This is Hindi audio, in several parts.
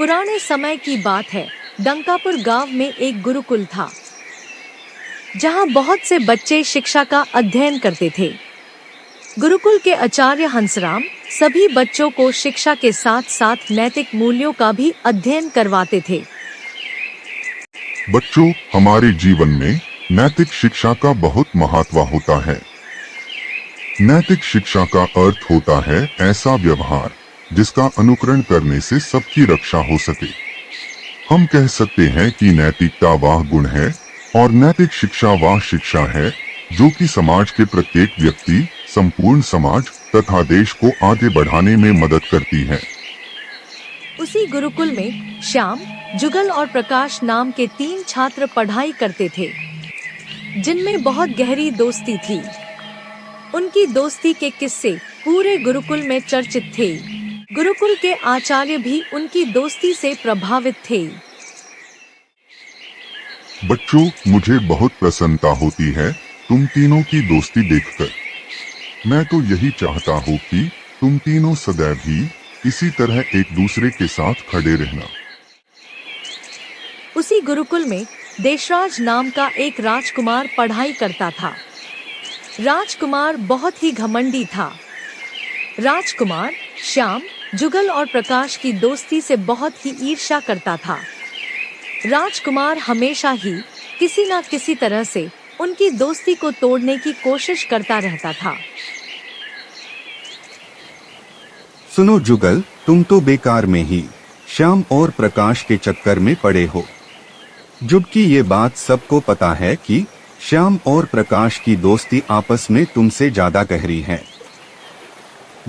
पुराने समय की बात है। डंकापुर गांव में एक गुरुकुल था, जहां बहुत से बच्चे शिक्षा का अध्ययन करते थे। गुरुकुल के आचार्य हंसराम सभी बच्चों को शिक्षा के साथ साथ नैतिक मूल्यों का भी अध्ययन करवाते थे। बच्चों, हमारे जीवन में नैतिक शिक्षा का बहुत महत्व होता है। नैतिक शिक्षा का अर्थ होता है ऐसा व्यवहार जिसका अनुकरण करने से सबकी रक्षा हो सके। हम कह सकते हैं कि नैतिकता वह गुण है और नैतिक शिक्षा वह शिक्षा है जो कि समाज के प्रत्येक व्यक्ति, संपूर्ण समाज तथा देश को आगे बढ़ाने में मदद करती है। उसी गुरुकुल में श्याम, जुगल और प्रकाश नाम के 3 छात्र पढ़ाई करते थे, जिनमें बहुत गहरी दोस्ती थी। उनकी दोस्ती के किस्से पूरे गुरुकुल में चर्चित थे। गुरुकुल के आचार्य भी उनकी दोस्ती से प्रभावित थे। बच्चों, मुझे बहुत प्रसन्नता होती है तुम तीनों की दोस्ती देखकर। मैं तो यही चाहता हूँ कि तुम तीनों सदैव ही इसी तरह एक दूसरे के साथ खड़े रहना। उसी गुरुकुल में देशराज नाम का एक राजकुमार पढ़ाई करता था। राजकुमार बहुत ही घमंडी था। राजकुमार श्याम, जुगल और प्रकाश की दोस्ती से बहुत ही ईर्ष्या करता था। राजकुमार हमेशा ही किसी न किसी तरह से उनकी दोस्ती को तोड़ने की कोशिश करता रहता था। सुनो जुगल, तुम तो बेकार में ही श्याम और प्रकाश के चक्कर में पड़े हो। जबकि ये बात सबको पता है कि श्याम और प्रकाश की दोस्ती आपस में तुमसे ज्यादा गहरी है।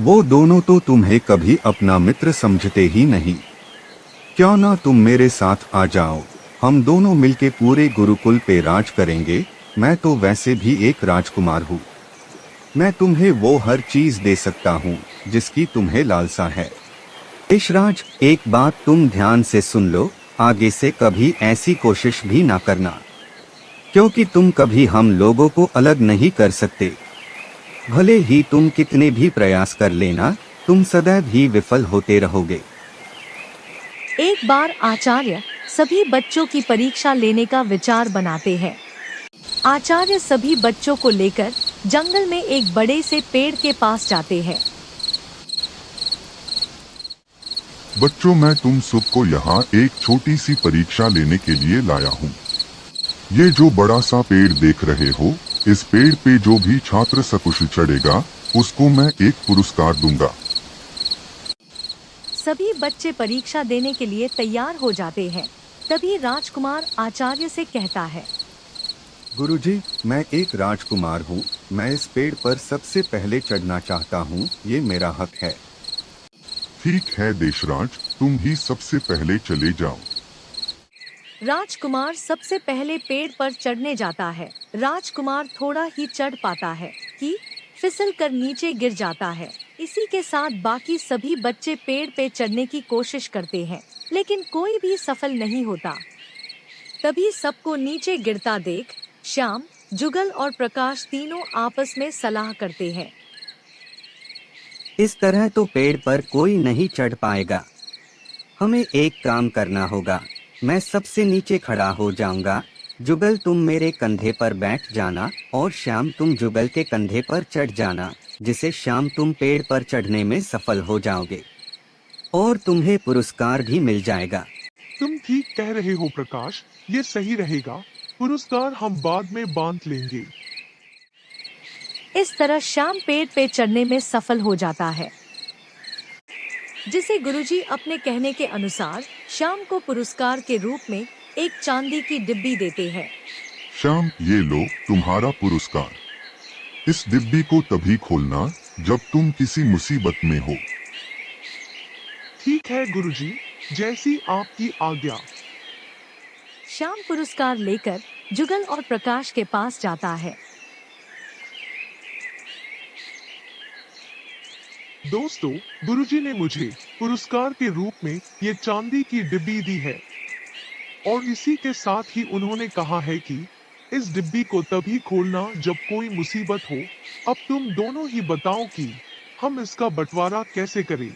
वो दोनों तो तुम्हें कभी अपना मित्र समझते ही नहीं। क्यों ना तुम मेरे साथ आ जाओ, हम दोनों मिलके पूरे गुरुकुल पे राज करेंगे। मैं तो वैसे भी एक राजकुमार हूँ। मैं तुम्हें वो हर चीज दे सकता हूँ जिसकी तुम्हें लालसा है। देशराज, एक बात तुम ध्यान से सुन लो, आगे से कभी ऐसी कोशिश भी ना करना, क्योंकि तुम कभी हम लोगों को अलग नहीं कर सकते। भले ही तुम कितने भी प्रयास कर लेना, तुम सदैव ही विफल होते रहोगे। एक बार आचार्य सभी बच्चों की परीक्षा लेने का विचार बनाते हैं। आचार्य सभी बच्चों को लेकर जंगल में एक बड़े से पेड़ के पास जाते हैं। बच्चों, मैं तुम सबको यहाँ एक छोटी सी परीक्षा लेने के लिए लाया हूँ। ये जो बड़ा सा पेड़ देख रहे हो, इस पेड़ पे जो भी छात्र सकुशल चढ़ेगा उसको मैं एक पुरस्कार दूंगा। सभी बच्चे परीक्षा देने के लिए तैयार हो जाते हैं। तभी राजकुमार आचार्य से कहता है, गुरुजी, मैं एक राजकुमार हूँ। मैं इस पेड़ पर सबसे पहले चढ़ना चाहता हूँ। ये मेरा हक है। ठीक है देशराज, तुम ही सबसे पहले चले जाओ। राजकुमार सबसे पहले पेड़ पर चढ़ने जाता है। राजकुमार थोड़ा ही चढ़ पाता है कि फिसल कर नीचे गिर जाता है। इसी के साथ बाकी सभी बच्चे पेड़ पे चढ़ने की कोशिश करते हैं, लेकिन कोई भी सफल नहीं होता। तभी सबको नीचे गिरता देख श्याम, जुगल और प्रकाश तीनों आपस में सलाह करते हैं। इस तरह तो पेड़ पर कोई नहीं चढ़ पाएगा। हमें एक काम करना होगा। मैं सबसे नीचे खड़ा हो जाऊंगा। जुगल, तुम मेरे कंधे पर बैठ जाना और श्याम, तुम जुगल के कंधे पर चढ़ जाना, जिसे श्याम तुम पेड़ पर चढ़ने में सफल हो जाओगे और तुम्हें पुरस्कार भी मिल जाएगा। तुम ठीक कह रहे हो प्रकाश, ये सही रहेगा। पुरस्कार हम बाद में बांट लेंगे। इस तरह श्याम पेड़ पे चढ़ने में सफल हो जाता है, जिसे गुरुजी अपने कहने के अनुसार श्याम को पुरस्कार के रूप में एक चांदी की डिब्बी देते हैं। श्याम, ये लो तुम्हारा पुरस्कार। इस डिब्बी को तभी खोलना जब तुम किसी मुसीबत में हो। ठीक है गुरुजी, जैसी आपकी आज्ञा। श्याम पुरस्कार लेकर जुगल और प्रकाश के पास जाता है। दोस्तों, गुरुजी ने मुझे पुरस्कार के रूप में ये चांदी की डिब्बी दी है और इसी के साथ ही उन्होंने कहा है कि इस डिब्बी को तभी खोलना जब कोई मुसीबत हो। अब तुम दोनों ही बताओ कि हम इसका बंटवारा कैसे करें।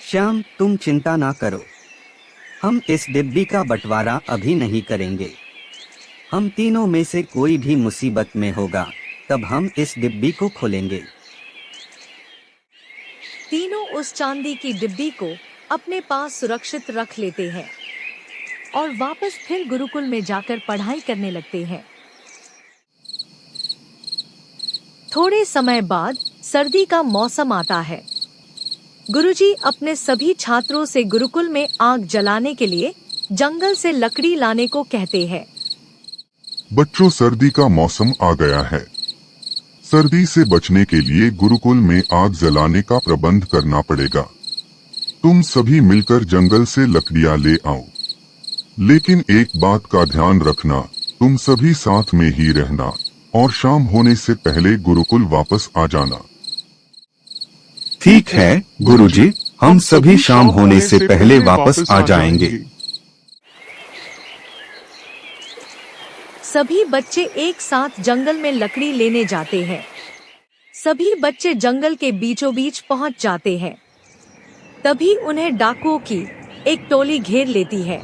श्याम, तुम चिंता ना करो, हम इस डिब्बी का बंटवारा अभी नहीं करेंगे। हम तीनों में से कोई भी मुसीबत में होगा तब हम इस डिब्बी को खोलेंगे। तीनों उस चांदी की डिब्बी को अपने पास सुरक्षित रख लेते हैं और वापस फिर गुरुकुल में जाकर पढ़ाई करने लगते हैं। थोड़े समय बाद सर्दी का मौसम आता है। गुरुजी अपने सभी छात्रों से गुरुकुल में आग जलाने के लिए जंगल से लकड़ी लाने को कहते हैं। बच्चों, सर्दी का मौसम आ गया है। सर्दी से बचने के लिए गुरुकुल में आग जलाने का प्रबंध करना पड़ेगा। तुम सभी मिलकर जंगल से लकड़ियां ले आओ। लेकिन एक बात का ध्यान रखना, तुम सभी साथ में ही रहना और शाम होने से पहले गुरुकुल वापस आ जाना। ठीक है गुरुजी, हम सभी शाम होने से पहले वापस आ जाएंगे। सभी बच्चे एक साथ जंगल में लकड़ी लेने जाते हैं। सभी बच्चे जंगल के बीचों बीच पहुंच जाते हैं। तभी उन्हें डाकुओं की एक टोली घेर लेती है।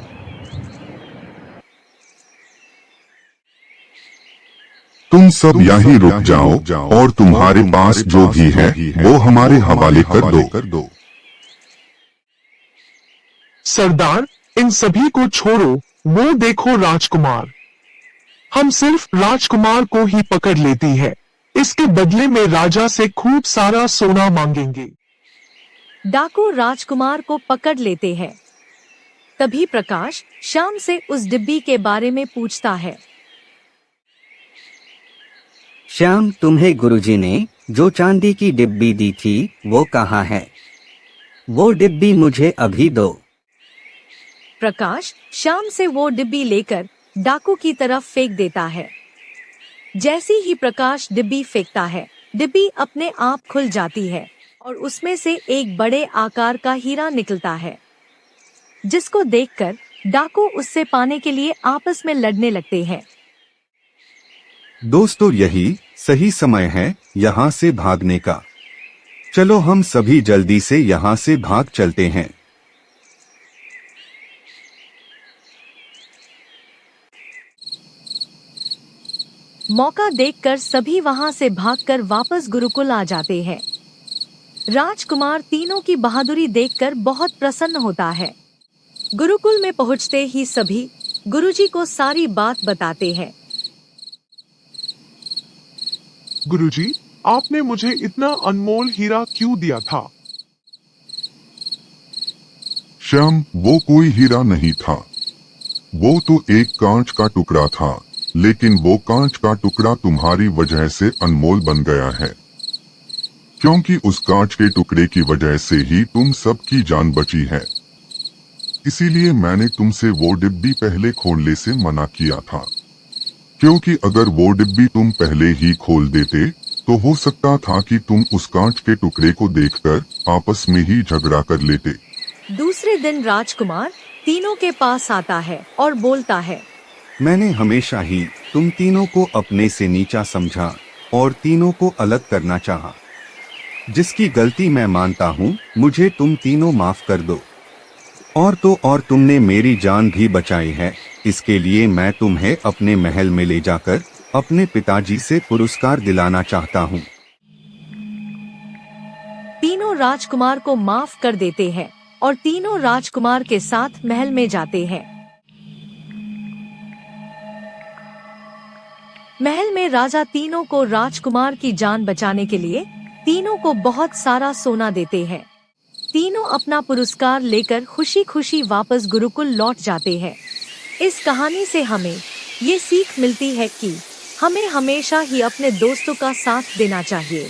तुम सब यहीं रुक जाओ और तुम्हारे पास जो भी है वो हमारे हवाले कर दो। सरदार, इन सभी को छोड़ो, वो देखो राजकुमार। हम सिर्फ राजकुमार को ही पकड़ लेती है। इसके बदले में राजा से खूब सारा सोना मांगेंगे। डाकू राजकुमार को पकड़ लेते हैं। तभी प्रकाश श्याम से उस डिब्बी के बारे में पूछता है। श्याम, तुम्हें गुरुजी ने जो चांदी की डिब्बी दी थी वो कहाँ है? वो डिब्बी मुझे अभी दो। प्रकाश श्याम से वो डिब्बी लेकर डाकू की तरफ फेंक देता है। जैसे ही प्रकाश डिब्बी फेंकता है, डिब्बी अपने आप खुल जाती है और उसमें से एक बड़े आकार का हीरा निकलता है, जिसको देखकर डाकू उससे पाने के लिए आपस में लड़ने लगते हैं। दोस्तों, यही सही समय है यहाँ से भागने का। चलो हम सभी जल्दी से यहाँ से भाग चलते हैं। मौका देखकर सभी वहां से भागकर वापस गुरुकुल आ जाते हैं। राजकुमार तीनों की बहादुरी देखकर बहुत प्रसन्न होता है। गुरुकुल में पहुंचते ही सभी गुरुजी को सारी बात बताते हैं। गुरुजी, आपने मुझे इतना अनमोल हीरा क्यों दिया था? श्याम, वो कोई हीरा नहीं था, वो तो एक कांच का टुकड़ा था। लेकिन वो कांच का टुकड़ा तुम्हारी वजह से अनमोल बन गया है, क्योंकि उस कांच के टुकड़े की वजह से ही तुम सबकी जान बची है। इसीलिए मैंने तुमसे वो डिब्बी पहले खोलने से मना किया था, क्योंकि अगर वो डिब्बी तुम पहले ही खोल देते तो हो सकता था कि तुम उस कांच के टुकड़े को देखकर आपस में ही झगड़ा कर लेते। दूसरे दिन राजकुमार तीनों के पास आता है और बोलता है, मैंने हमेशा ही तुम तीनों को अपने से नीचा समझा और तीनों को अलग करना चाहा, जिसकी गलती मैं मानता हूँ। मुझे तुम तीनों माफ कर दो। और तुमने मेरी जान भी बचाई है, इसके लिए मैं तुम्हें अपने महल में ले जाकर अपने पिताजी से पुरस्कार दिलाना चाहता हूँ। तीनों राजकुमार को माफ कर देते हैं और तीनों राजकुमार के साथ महल में जाते हैं। महल में राजा तीनों को राजकुमार की जान बचाने के लिए तीनों को बहुत सारा सोना देते हैं। तीनों अपना पुरस्कार लेकर खुशी खुशी वापस गुरुकुल लौट जाते हैं। इस कहानी से हमें ये सीख मिलती है कि हमें हमेशा ही अपने दोस्तों का साथ देना चाहिए।